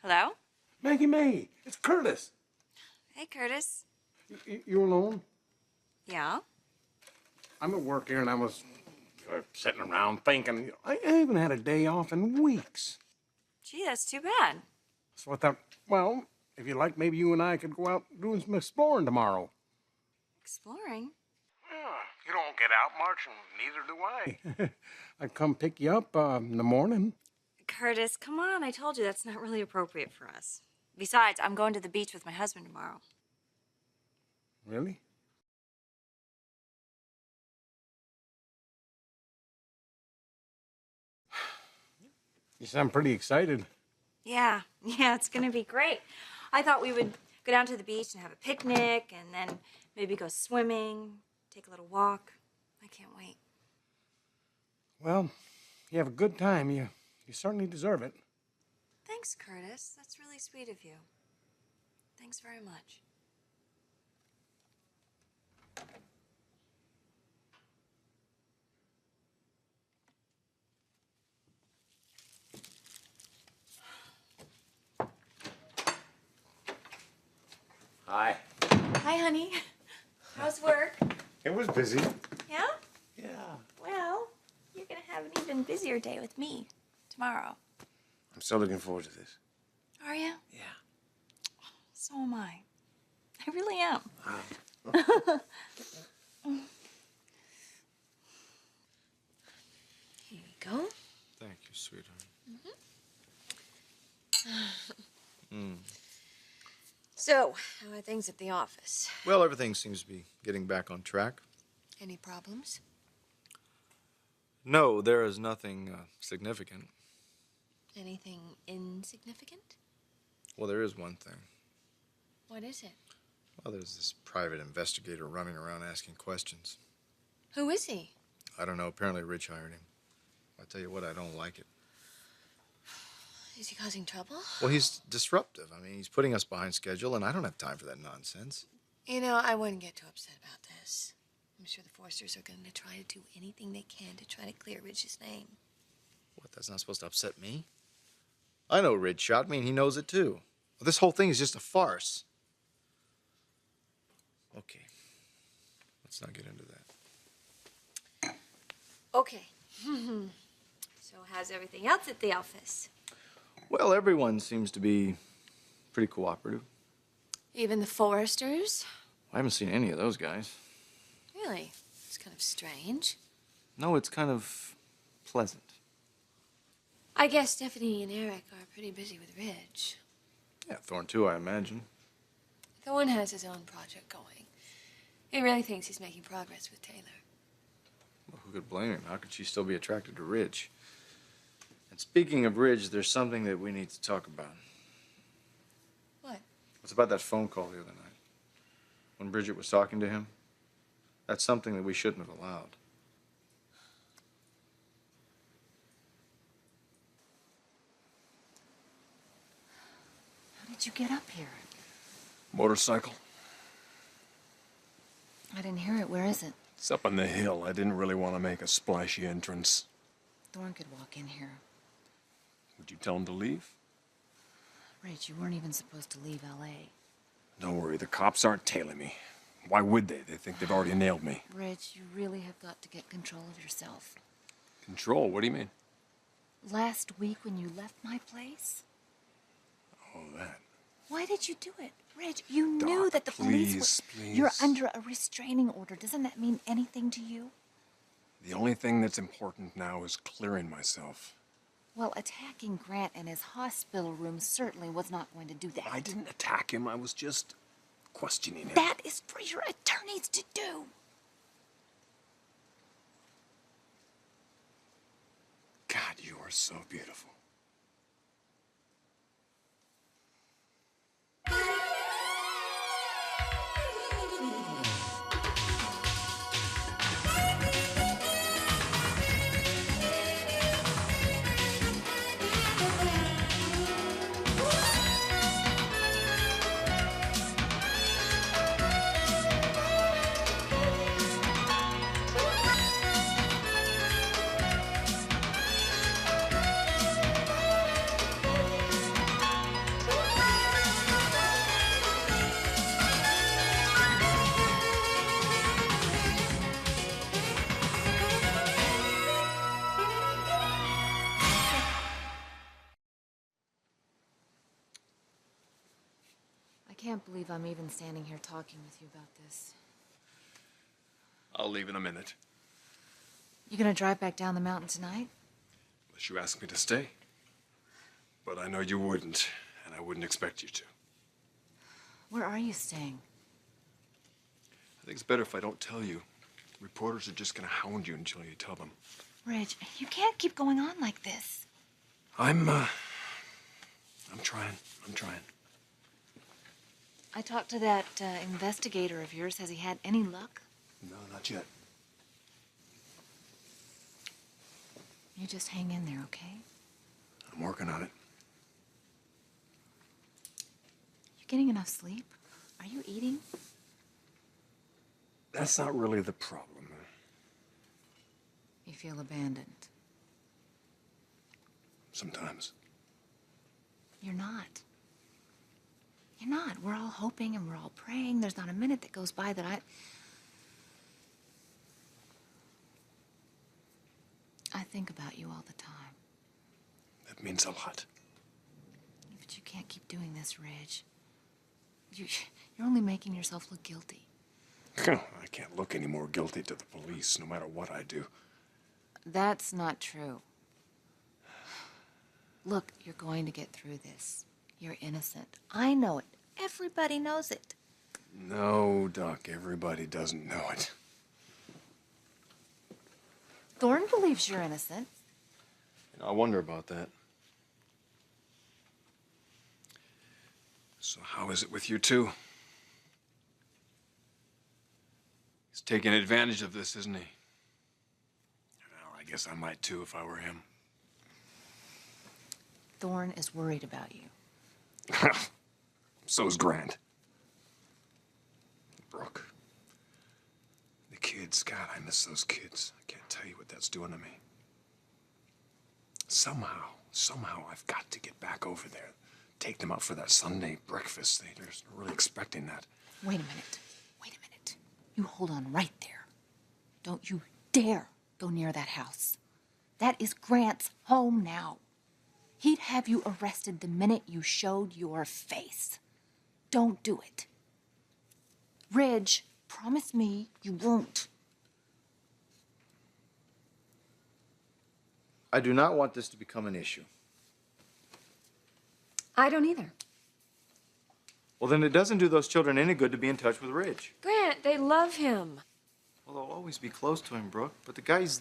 Hello? Maggie May, it's Curtis. Hey, Curtis. You alone? Yeah? I'm at work here and I was sitting around thinking, I haven't had a day off in weeks. Gee, that's too bad. So I thought, well, if you like, maybe you and I could go out doing some exploring tomorrow. Exploring? Yeah, you don't get out much, and neither do I. I'd come pick you up in the morning. Curtis, come on. I told you that's not really appropriate for us. Besides, I'm going to the beach with my husband tomorrow. Really? You sound pretty excited. Yeah, it's gonna be great. I thought we would go down to the beach and have a picnic and then maybe go swimming, take a little walk. I can't wait. Well, you have a good time. You certainly deserve it. Thanks, Curtis. That's really sweet of you. Thanks very much. Hi. Hi, honey. How's work? It was busy. Yeah? Yeah. Well, you're gonna have an even busier day with me tomorrow. I'm so looking forward to this. Are you? Yeah. So am I. I really am. Here you go. Thank you, sweetheart. So, how are things at the office? Well, everything seems to be getting back on track. Any problems? No, there is nothing significant. Anything insignificant? Well, there is one thing. What is it? Well, there's this private investigator running around asking questions. Who is he? I don't know. Apparently, Rich hired him. I tell you what, I don't like it. Is he causing trouble? Well, he's disruptive. I mean, he's putting us behind schedule, and I don't have time for that nonsense. You know, I wouldn't get too upset about this. I'm sure the Forsters are going to try to do anything they can to try to clear Rich's name. What, that's not supposed to upset me? I know Rich shot me, and he knows it, too. Well, this whole thing is just a farce. Okay. Let's not get into that. Okay. So how's everything else at the office? Well, everyone seems to be pretty cooperative. Even the Forsters? I haven't seen any of those guys. Really? It's kind of strange. No, it's kind of pleasant. I guess Stephanie and Eric are pretty busy with Rich. Yeah, Thorne, too, I imagine. Thorne has his own project going. He really thinks he's making progress with Taylor. Well, who could blame him? How could she still be attracted to Rich? And speaking of Rich, there's something that we need to talk about. What? It's about that phone call the other night. When Bridget was talking to him. That's something that we shouldn't have allowed. How did you get up here? Motorcycle. I didn't hear it. Where is it? It's up on the hill. I didn't really want to make a splashy entrance. Thorne could walk in here. Would you tell him to leave? Rach, you weren't even supposed to leave L.A. Don't worry, the cops aren't tailing me. Why would they? They think they've already nailed me. Rach, you really have got to get control of yourself. Control? What do you mean? Last week when you left my place? Oh, that. Why did you do it? Rach, you Doc, knew that the police were... please. You're under a restraining order. Doesn't that mean anything to you? The only thing that's important now is clearing myself. Well, attacking Grant in his hospital room certainly was not going to do that. I didn't attack him. I was just questioning him. That is for your attorneys to do. God, you are so beautiful. can't believe I'm even standing here talking with you about this. I'll leave in a minute. You gonna drive back down the mountain tonight? Unless you ask me to stay. But I know you wouldn't, and I wouldn't expect you to. Where are you staying? I think it's better if I don't tell you. Reporters are just gonna hound you until you tell them. Ridge, you can't keep going on like this. I'm trying. I talked to that investigator of yours. Has he had any luck? No, not yet. You just hang in there, okay? I'm working on it. You getting enough sleep? Are you eating? That's not really the problem. You feel abandoned. Sometimes. You're not. You're not. We're all hoping and we're all praying. There's not a minute that goes by that I think about you all the time. That means a lot. But you can't keep doing this, Ridge. You're only making yourself look guilty. I can't look any more guilty to the police, no matter what I do. That's not true. Look, you're going to get through this. You're innocent. I know it. Everybody knows it. No, Doc, everybody doesn't know it. Thorne believes you're innocent. I wonder about that. So how is it with you two? He's taking advantage of this, isn't he? Well, I guess I might too if I were him. Thorne is worried about you. So's Grant. Brooke. The kids, God, I miss those kids. I can't tell you what that's doing to me. Somehow I've got to get back over there. Take them out for that Sunday breakfast. They're really expecting that. Wait a minute. Wait a minute. You hold on right there. Don't you dare go near that house. That is Grant's home now. He'd have you arrested the minute you showed your face. Don't do it. Ridge, promise me you won't. I do not want this to become an issue. I don't either. Well, then it doesn't do those children any good to be in touch with Ridge. Grant, they love him. Well, they'll always be close to him, Brooke. But the guy's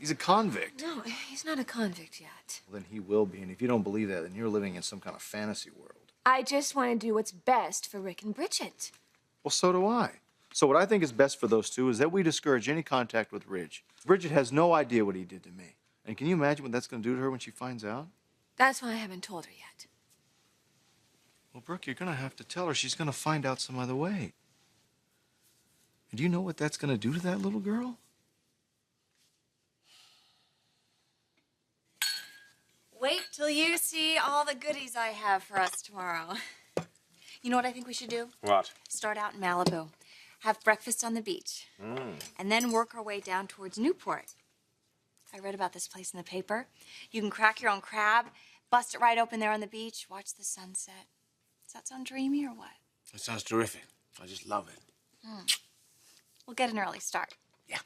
a convict. No, he's not a convict yet. Well, then he will be. And if you don't believe that, then you're living in some kind of fantasy world. I just want to do what's best for Rick and Bridget. Well, so do I. So what I think is best for those two is that we discourage any contact with Ridge. Bridget has no idea what he did to me. And can you imagine what that's going to do to her when she finds out? That's why I haven't told her yet. Well, Brooke, you're going to have to tell her. She's going to find out some other way. And do you know what that's going to do to that little girl? Wait till you see all the goodies I have for us tomorrow. You know what I think we should do? What? Start out in Malibu, have breakfast on the beach, and then work our way down towards Newport. I read about this place in the paper. You can crack your own crab, bust it right open there on the beach, watch the sunset. Does that sound dreamy or what? It sounds terrific. I just love it. We'll get an early start. Yeah.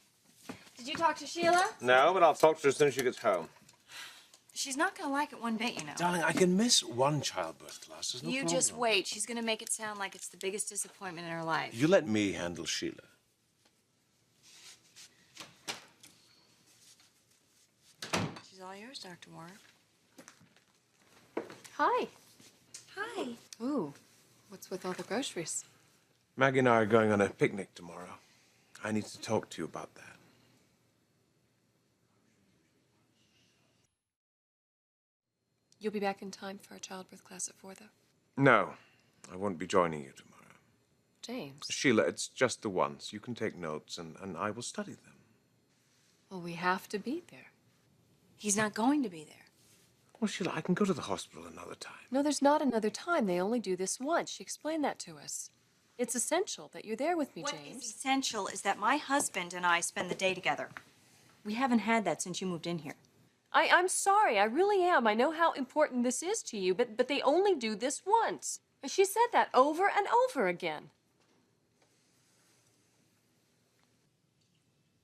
Did you talk to Sheila? No, but I'll talk to her as soon as she gets home. She's not going to like it one bit, you know. Darling, I can miss one childbirth class. There's no You problem. just wait. She's going to make it sound like it's the biggest disappointment in her life. You let me handle Sheila. She's all yours, Dr. Warren. Hi. Hi. Ooh, what's with all the groceries? Maggie and I are going on a picnic tomorrow. I need to talk to you about that. You'll be back in time for a childbirth class at 4, though? No, I won't be joining you tomorrow. James. Sheila, it's just the once. You can take notes, and I will study them. Well, we have to be there. He's not going to be there. Well, Sheila, I can go to the hospital another time. No, there's not another time. They only do this once. She explained that to us. It's essential that you're there with me, What James. is essential is that my husband and I spend the day together. We haven't had that since you moved in here. I'm sorry. I really am. I know how important this is to you, but they only do this once. She said that over and over again.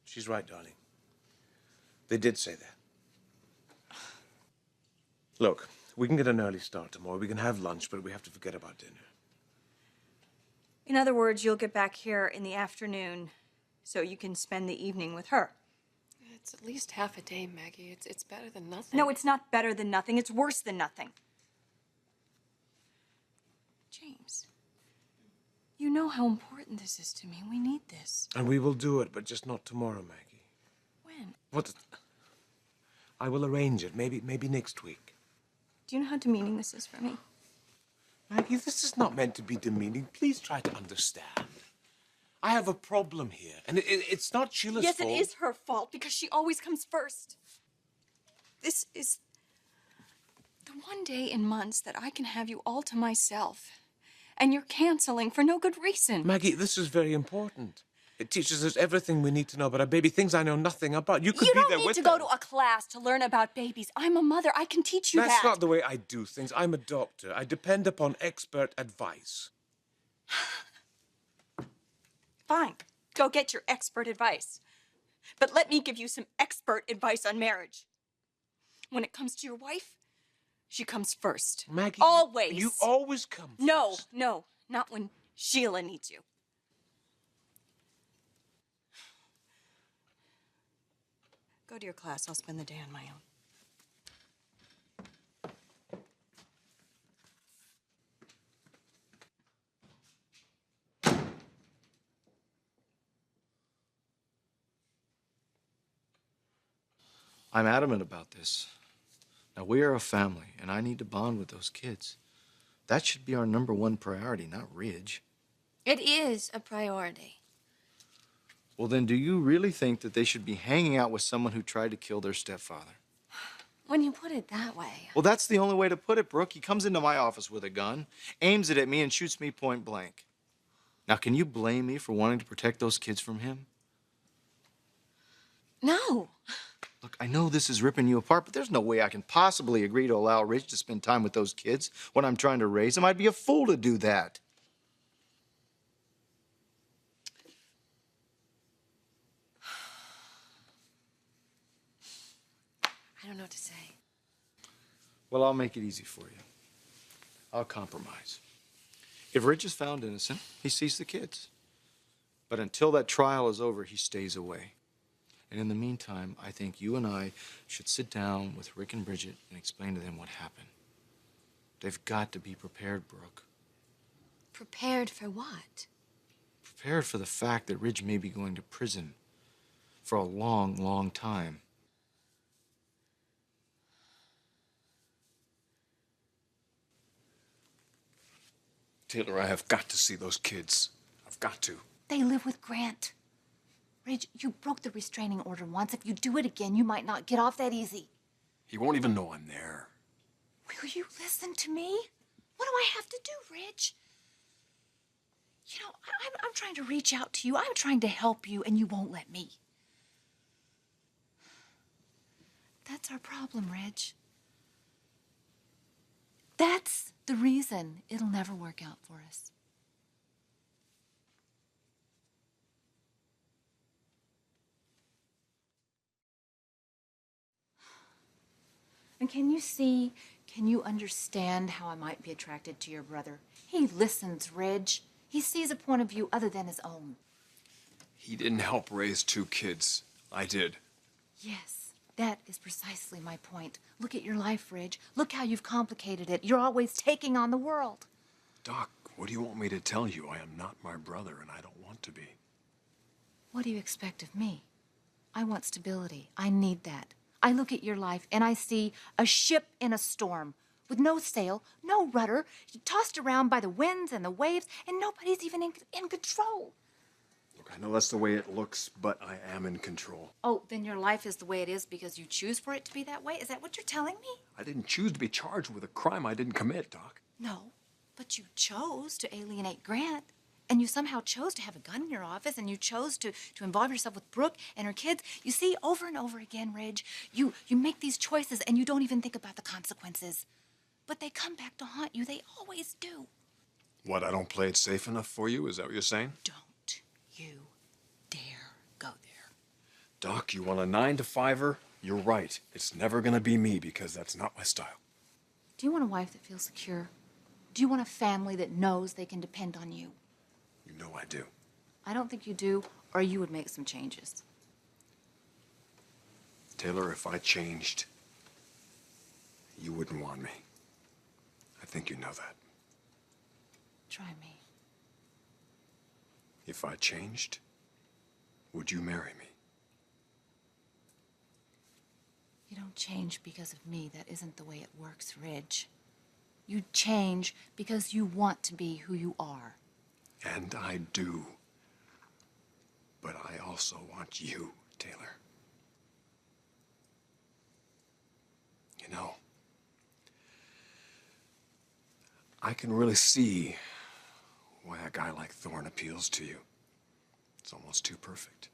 She's right, darling. They did say that. Look, we can get an early start tomorrow. We can have lunch, but we have to forget about dinner. In other words, you'll get back here in the afternoon so you can spend the evening with her. It's at least half a day, Maggie. It's better than nothing. No, it's not better than nothing. It's worse than nothing. James, you know how important this is to me. We need this. And we will do it, but just not tomorrow, Maggie. When? What? I will arrange it. Maybe next week. Do you know how demeaning this is for me? Maggie, this is not meant to be demeaning. Please try to understand. I have a problem here, and it's not Sheila's fault. Yes, it is her fault because she always comes first. This is the one day in months that I can have you all to myself, and you're canceling for no good reason. Maggie, this is very important. It teaches us everything we need to know about our baby, things I know nothing about. You could be there with You don't need to go to a class to learn about babies. I'm a mother. I can teach you that. That's not the way I do things. I'm a doctor. I depend upon expert advice. Fine. Go get your expert advice. But let me give you some expert advice on marriage. When it comes to your wife, she comes first. Maggie, always. You always come first. No, not when Sheila needs you. Go to your class. I'll spend the day on my own. I'm adamant about this. Now, we are a family, and I need to bond with those kids. That should be our #1 priority, not Ridge. It is a priority. Well, then, do you really think that they should be hanging out with someone who tried to kill their stepfather? When you put it that way. Well, that's the only way to put it, Brooke. He comes into my office with a gun, aims it at me, and shoots me point blank. Now, can you blame me for wanting to protect those kids from him? No. Look, I know this is ripping you apart, but there's no way I can possibly agree to allow Ridge to spend time with those kids when I'm trying to raise them. I'd be a fool to do that. I don't know what to say. Well, I'll make it easy for you. I'll compromise. If Ridge is found innocent, he sees the kids. But until that trial is over, he stays away. And in the meantime, I think you and I should sit down with Rick and Bridget and explain to them what happened. They've got to be prepared, Brooke. Prepared for what? Prepared for the fact that Ridge may be going to prison for a long, long time. Taylor, I have got to see those kids. I've got to. They live with Grant. Ridge, you broke the restraining order once. If you do it again, you might not get off that easy. He won't even know I'm there. Will you listen to me? What do I have to do, Ridge? You know, I'm trying to reach out to you. I'm trying to help you, and you won't let me. That's our problem, Ridge. That's the reason it'll never work out for us. And can you understand how I might be attracted to your brother? He listens, Ridge. He sees a point of view other than his own. He didn't help raise 2 kids. I did. Yes, that is precisely my point. Look at your life, Ridge. Look how you've complicated it. You're always taking on the world. Doc, what do you want me to tell you? I am not my brother, and I don't want to be. What do you expect of me? I want stability. I need that. I look at your life and I see a ship in a storm with no sail, no rudder, tossed around by the winds and the waves, and nobody's even in control. Look, I know that's the way it looks, but I am in control. Oh, then your life is the way it is because you choose for it to be that way? Is that what you're telling me? I didn't choose to be charged with a crime I didn't commit, Doc. No, but you chose to alienate Grant. And you somehow chose to have a gun in your office, and you chose to involve yourself with Brooke and her kids. You see, over and over again, Ridge, you make these choices and you don't even think about the consequences. But they come back to haunt you. They always do. What, I don't play it safe enough for you? Is that what you're saying? Don't you dare go there. Doc, you want a 9-to-5er? You're right. It's never gonna be me because that's not my style. Do you want a wife that feels secure? Do you want a family that knows they can depend on you? You know I do. I don't think you do, or you would make some changes. Taylor, if I changed, you wouldn't want me. I think you know that. Try me. If I changed, would you marry me? You don't change because of me. That isn't the way it works, Ridge. You change because you want to be who you are. And I do. But I also want you, Taylor. You know, I can really see why a guy like Thorne appeals to you. It's almost too perfect.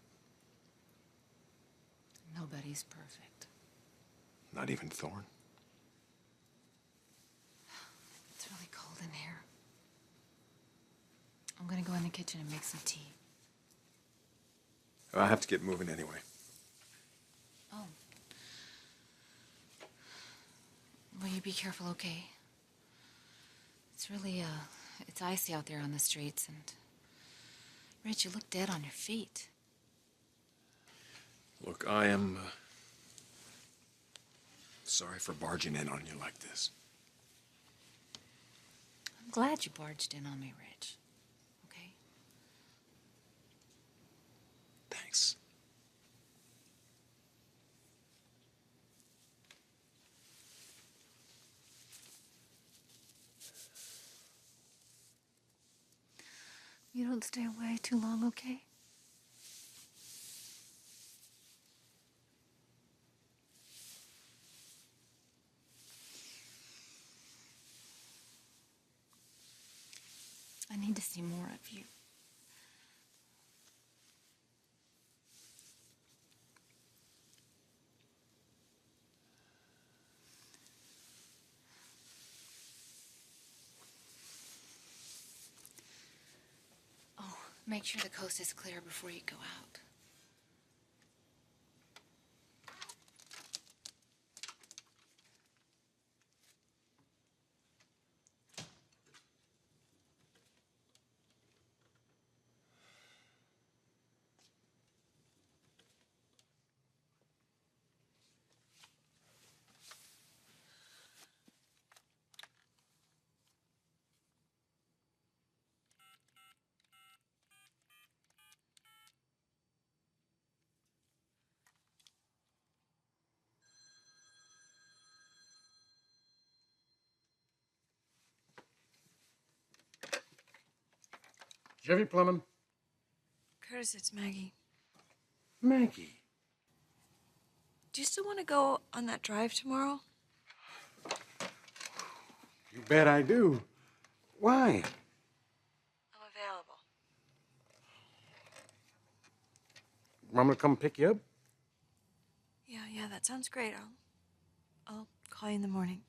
Nobody's perfect. Not even Thorne. It's really cold in here. I'm gonna go in the kitchen and make some tea. I have to get moving anyway. Oh. Will you be careful, okay? It's really, it's icy out there on the streets, and... Rich, you look dead on your feet. Look, I am sorry for barging in on you like this. I'm glad you barged in on me, Rich. Okay? Thanks. You don't stay away too long, okay? I need to see more of you. Oh, make sure the coast is clear before you go out. Chevy Plumbing? Curtis, it's Maggie. Maggie. Do you still want to go on that drive tomorrow? You bet I do. Why? I'm available. Want me to come pick you up? Yeah, that sounds great. I'll call you in the morning.